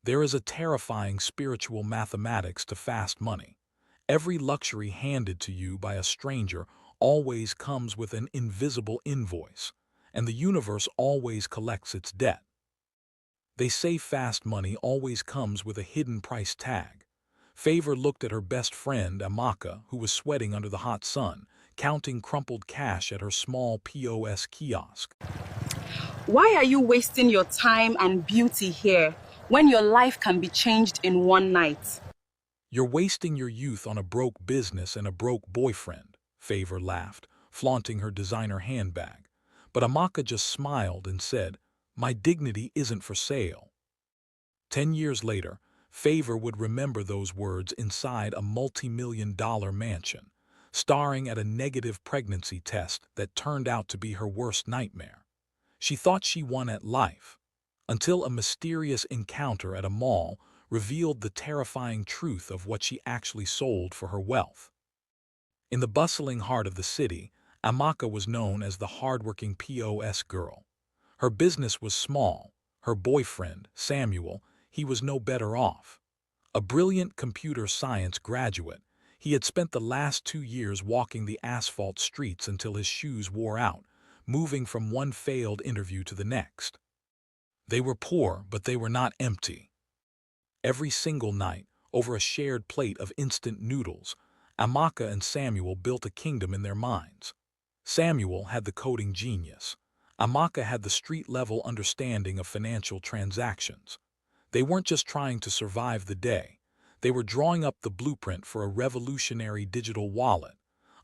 There is a terrifying spiritual mathematics to fast money. Every luxury handed to you by a stranger always comes with an invisible invoice, and the universe always collects its debt. They say fast money always comes with a hidden price tag. Favour looked at her best friend, Amaka, who was sweating under the hot sun, counting crumpled cash at her small POS kiosk. Why are you wasting your time and beauty here when your life can be changed in one night? You're wasting your youth on a broke business and a broke boyfriend, Favour laughed, flaunting her designer handbag. But Amaka just smiled and said, "My dignity isn't for sale." 10 years later, Favour would remember those words inside a multi-million-dollar mansion, starring at a negative pregnancy test that turned out to be her worst nightmare. She thought she won at life, until a mysterious encounter at a mall revealed the terrifying truth of what she actually sold for her wealth. In the bustling heart of the city, Amaka was known as the hardworking POS girl. Her business was small. Her boyfriend, Samuel, he was no better off. A brilliant computer science graduate, he had spent the last 2 years walking the asphalt streets until his shoes wore out, moving from one failed interview to the next. They were poor, but they were not empty. Every single night, over a shared plate of instant noodles, Amaka and Samuel built a kingdom in their minds. Samuel had the coding genius. Amaka had the street-level understanding of financial transactions. They weren't just trying to survive the day. They were drawing up the blueprint for a revolutionary digital wallet,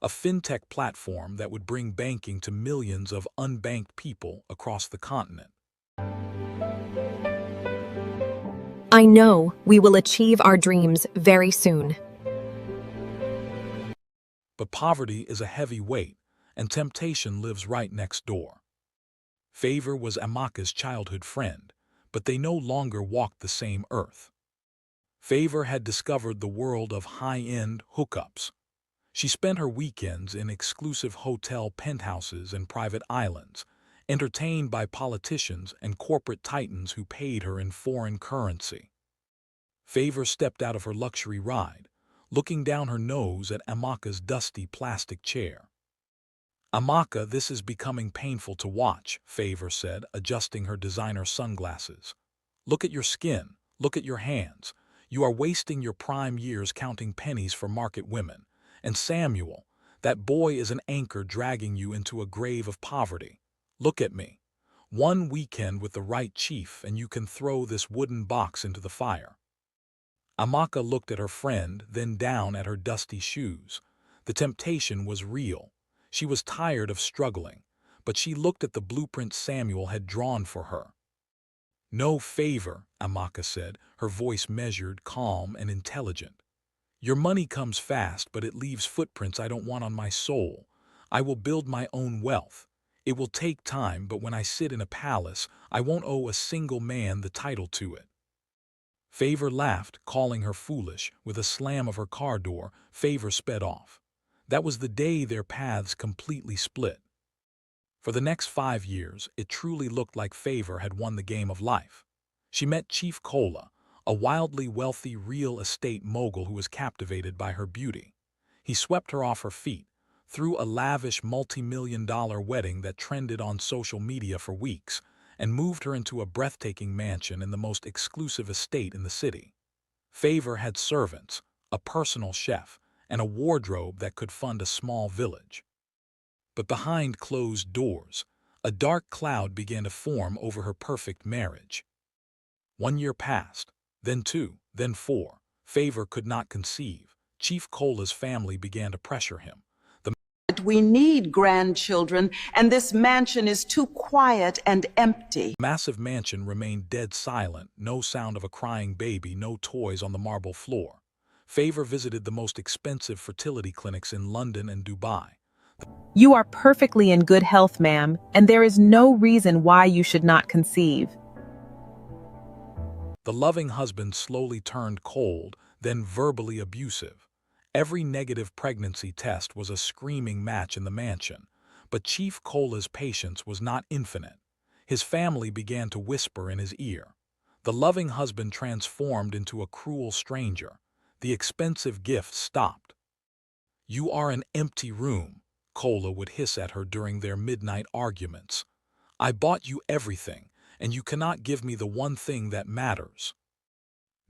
a fintech platform that would bring banking to millions of unbanked people across the continent. I know we will achieve our dreams very soon. But poverty is a heavy weight, and temptation lives right next door. Favour was Amaka's childhood friend, but they no longer walked the same earth. Favour had discovered the world of high-end hookups. She spent her weekends in exclusive hotel penthouses and private islands, entertained by politicians and corporate titans who paid her in foreign currency. Favour stepped out of her luxury ride, looking down her nose at Amaka's dusty plastic chair. "Amaka, this is becoming painful to watch," Favour said, adjusting her designer sunglasses. "Look at your skin, look at your hands. You are wasting your prime years counting pennies for market women. And Samuel, that boy is an anchor dragging you into a grave of poverty. Look at me. One weekend with the right chief and you can throw this wooden box into the fire." Amaka looked at her friend, then down at her dusty shoes. The temptation was real. She was tired of struggling, but she looked at the blueprint Samuel had drawn for her. "No Favour," Amaka said, her voice measured, calm, and intelligent. "Your money comes fast, but it leaves footprints I don't want on my soul. I will build my own wealth. It will take time, but when I sit in a palace, I won't owe a single man the title to it." Favour laughed, calling her foolish. With a slam of her car door, Favour sped off. That was the day their paths completely split. For the next 5 years, it truly looked like Favour had won the game of life. She met Chief Kola, a wildly wealthy real estate mogul who was captivated by her beauty. He swept her off her feet, threw a lavish multi-million-dollar wedding that trended on social media for weeks, and moved her into a breathtaking mansion in the most exclusive estate in the city. Favour had servants, a personal chef, and a wardrobe that could fund a small village. But behind closed doors, a dark cloud began to form over her perfect marriage. 1 year passed, then 2, then 4. Favour could not conceive. Chief Kola's family began to pressure him. We need grandchildren, and this mansion is too quiet and empty. The massive mansion remained dead silent, no sound of a crying baby, no toys on the marble floor. Favour visited the most expensive fertility clinics in London and Dubai. You are perfectly in good health, ma'am, and there is no reason why you should not conceive. The loving husband slowly turned cold, then verbally abusive. Every negative pregnancy test was a screaming match in the mansion, but Chief Kola's patience was not infinite. His family began to whisper in his ear. The loving husband transformed into a cruel stranger. The expensive gift stopped. "You are an empty room," Cola would hiss at her during their midnight arguments. "I bought you everything, and you cannot give me the one thing that matters."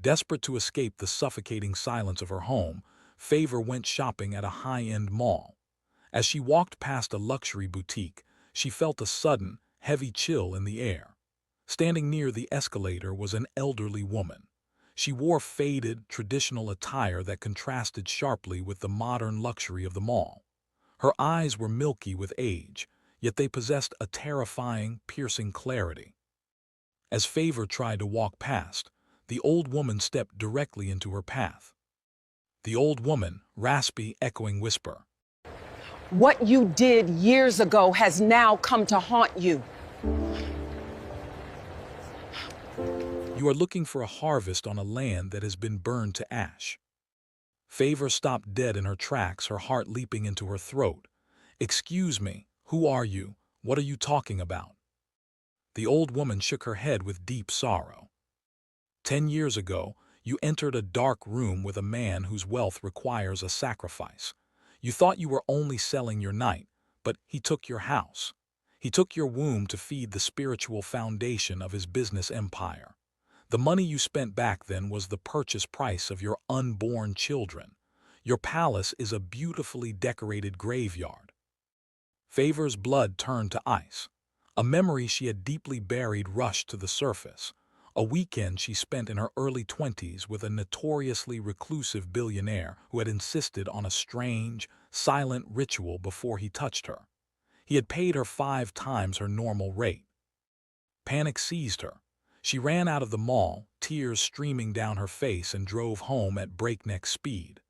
Desperate to escape the suffocating silence of her home, Favour went shopping at a high-end mall. As she walked past a luxury boutique, she felt a sudden, heavy chill in the air. Standing near the escalator was an elderly woman. She wore faded, traditional attire that contrasted sharply with the modern luxury of the mall. Her eyes were milky with age, yet they possessed a terrifying, piercing clarity. As Favour tried to walk past, the old woman stepped directly into her path. The old woman, raspy, echoing whisper. What you did years ago has now come to haunt you. "You are looking for a harvest on a land that has been burned to ash." Favour stopped dead in her tracks, her heart leaping into her throat. "Excuse me, who are you? What are you talking about?" The old woman shook her head with deep sorrow. 10 years ago, you entered a dark room with a man whose wealth requires a sacrifice. You thought you were only selling your night, but he took your house. He took your womb to feed the spiritual foundation of his business empire. The money you spent back then was the purchase price of your unborn children. Your palace is a beautifully decorated graveyard. Favour's blood turned to ice. A memory she had deeply buried rushed to the surface. A weekend she spent in her early 20s with a notoriously reclusive billionaire who had insisted on a strange, silent ritual before he touched her. He had paid her 5 times her normal rate. Panic seized her. She ran out of the mall, tears streaming down her face, and drove home at breakneck speed.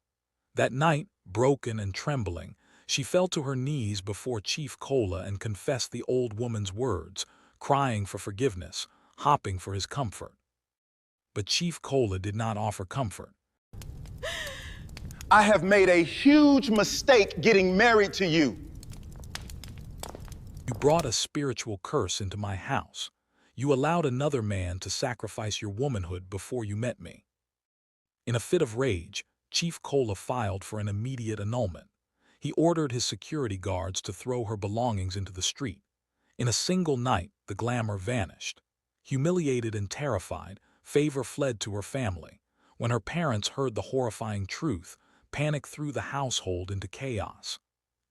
That night, broken and trembling, she fell to her knees before Chief Cola and confessed the old woman's words, crying for forgiveness, hopping for his comfort. But Chief Cola did not offer comfort. "I have made a huge mistake getting married to you." "You brought a spiritual curse into my house. You allowed another man to sacrifice your womanhood before you met me." In a fit of rage, Chief Cola filed for an immediate annulment. He ordered his security guards to throw her belongings into the street. In a single night, the glamour vanished. Humiliated and terrified, Favour fled to her family. When her parents heard the horrifying truth, panic threw the household into chaos.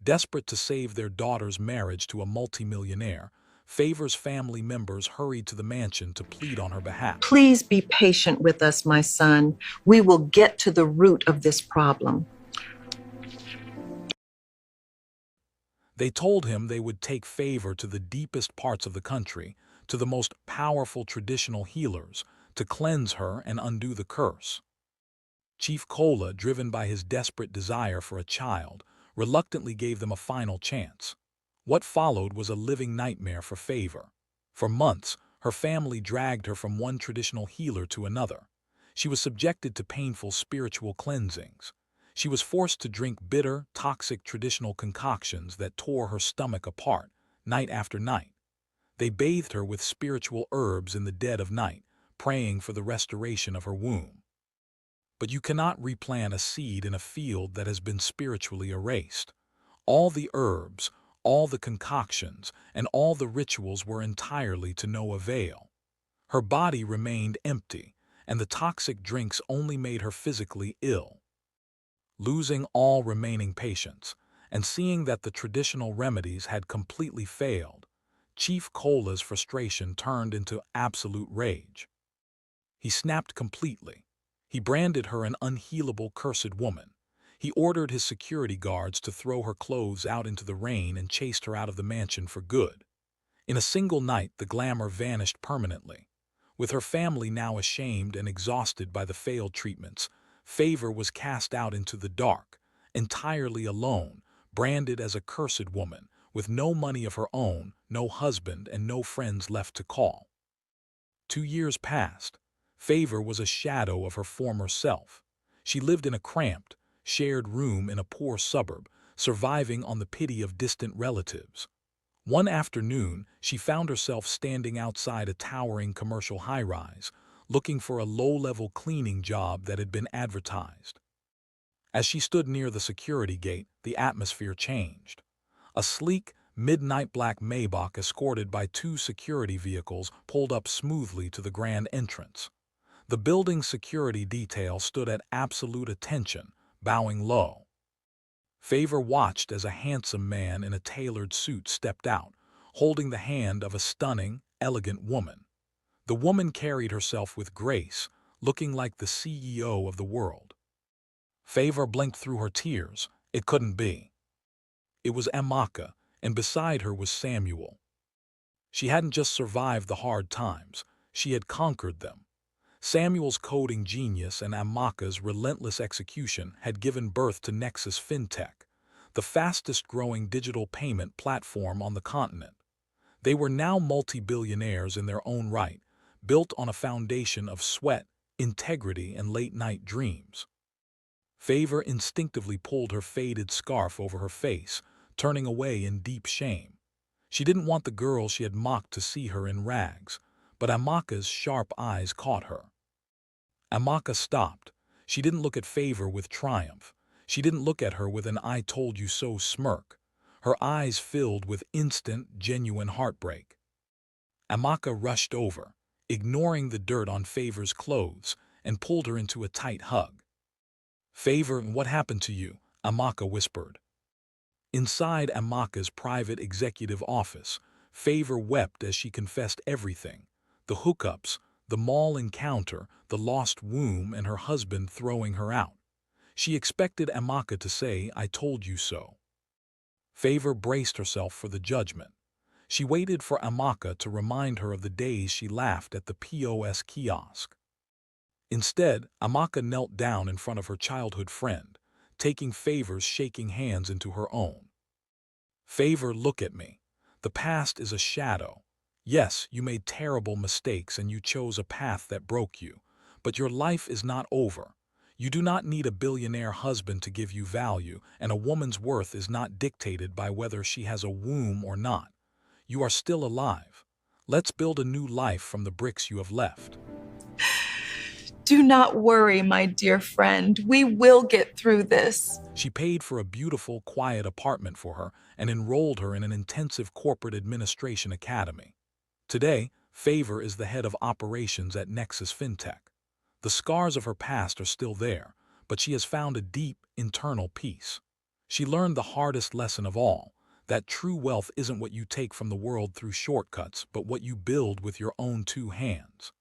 Desperate to save their daughter's marriage to a multimillionaire, Favour's family members hurried to the mansion to plead on her behalf. "Please be patient with us, my son. We will get to the root of this problem." They told him they would take Favour to the deepest parts of the country, to the most powerful traditional healers, to cleanse her and undo the curse. Chief Cola, driven by his desperate desire for a child, reluctantly gave them a final chance. What followed was a living nightmare for Favour. For months, her family dragged her from one traditional healer to another. She was subjected to painful spiritual cleansings. She was forced to drink bitter, toxic traditional concoctions that tore her stomach apart, night after night. They bathed her with spiritual herbs in the dead of night, praying for the restoration of her womb. But you cannot replant a seed in a field that has been spiritually erased. All the herbs, all the concoctions, and all the rituals were entirely to no avail. Her body remained empty, and the toxic drinks only made her physically ill. Losing all remaining patience, and seeing that the traditional remedies had completely failed, Chief Cola's frustration turned into absolute rage. He snapped completely. He branded her an unhealable, cursed woman. He ordered his security guards to throw her clothes out into the rain and chased her out of the mansion for good. In a single night, the glamour vanished permanently. With her family now ashamed and exhausted by the failed treatments, Favour was cast out into the dark, entirely alone, branded as a cursed woman, with no money of her own, no husband, and no friends left to call. 2 years passed. Favour was a shadow of her former self. She lived in a cramped, shared room in a poor suburb, surviving on the pity of distant relatives. One afternoon, she found herself standing outside a towering commercial high-rise, looking for a low-level cleaning job that had been advertised. As she stood near the security gate, the atmosphere changed. A sleek, midnight black Maybach escorted by 2 security vehicles pulled up smoothly to the grand entrance. The building's security detail stood at absolute attention, bowing low. Favour watched as a handsome man in a tailored suit stepped out, holding the hand of a stunning, elegant woman. The woman carried herself with grace, looking like the CEO of the world. Favour blinked through her tears. It couldn't be. It was Amaka, and beside her was Samuel. She hadn't just survived the hard times, she had conquered them. Samuel's coding genius and Amaka's relentless execution had given birth to Nexus FinTech, the fastest-growing digital payment platform on the continent. They were now multi-billionaires in their own right, built on a foundation of sweat, integrity, and late-night dreams. Favour instinctively pulled her faded scarf over her face, turning away in deep shame. She didn't want the girl she had mocked to see her in rags, but Amaka's sharp eyes caught her. Amaka stopped. She didn't look at Favour with triumph. She didn't look at her with an "I told you so" smirk. Her eyes filled with instant, genuine heartbreak. Amaka rushed over, ignoring the dirt on Favour's clothes, and pulled her into a tight hug. "Favour, what happened to you?" Amaka whispered. Inside Amaka's private executive office, Favour wept as she confessed everything: the hookups, the mall encounter, the lost womb, and her husband throwing her out. She expected Amaka to say, "I told you so." Favour braced herself for the judgment. She waited for Amaka to remind her of the days she laughed at the POS kiosk. Instead, Amaka knelt down in front of her childhood friend, taking Favour's shaking hands into her own. "Favour, look at me. The past is a shadow. Yes, you made terrible mistakes and you chose a path that broke you, but your life is not over. You do not need a billionaire husband to give you value, and a woman's worth is not dictated by whether she has a womb or not. You are still alive. Let's build a new life from the bricks you have left." Do not worry, my dear friend. We will get through this. She paid for a beautiful, quiet apartment for her and enrolled her in an intensive corporate administration academy. Today, Favour is the head of operations at Nexus FinTech. The scars of her past are still there, but she has found a deep, internal peace. She learned the hardest lesson of all, that true wealth isn't what you take from the world through shortcuts, but what you build with your own 2 hands.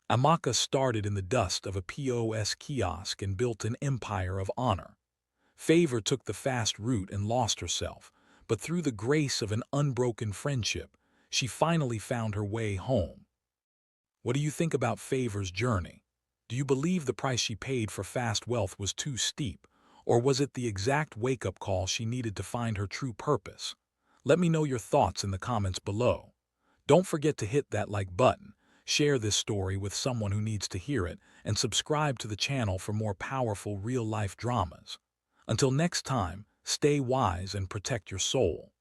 Amaka started in the dust of a POS kiosk and built an empire of honor. Favour took the fast route and lost herself, but through the grace of an unbroken friendship, she finally found her way home. What do you think about Favour's journey? Do you believe the price she paid for fast wealth was too steep, or was it the exact wake-up call she needed to find her true purpose? Let me know your thoughts in the comments below. Don't forget to hit that like button, share this story with someone who needs to hear it, and subscribe to the channel for more powerful real-life dramas. Until next time, stay wise and protect your soul.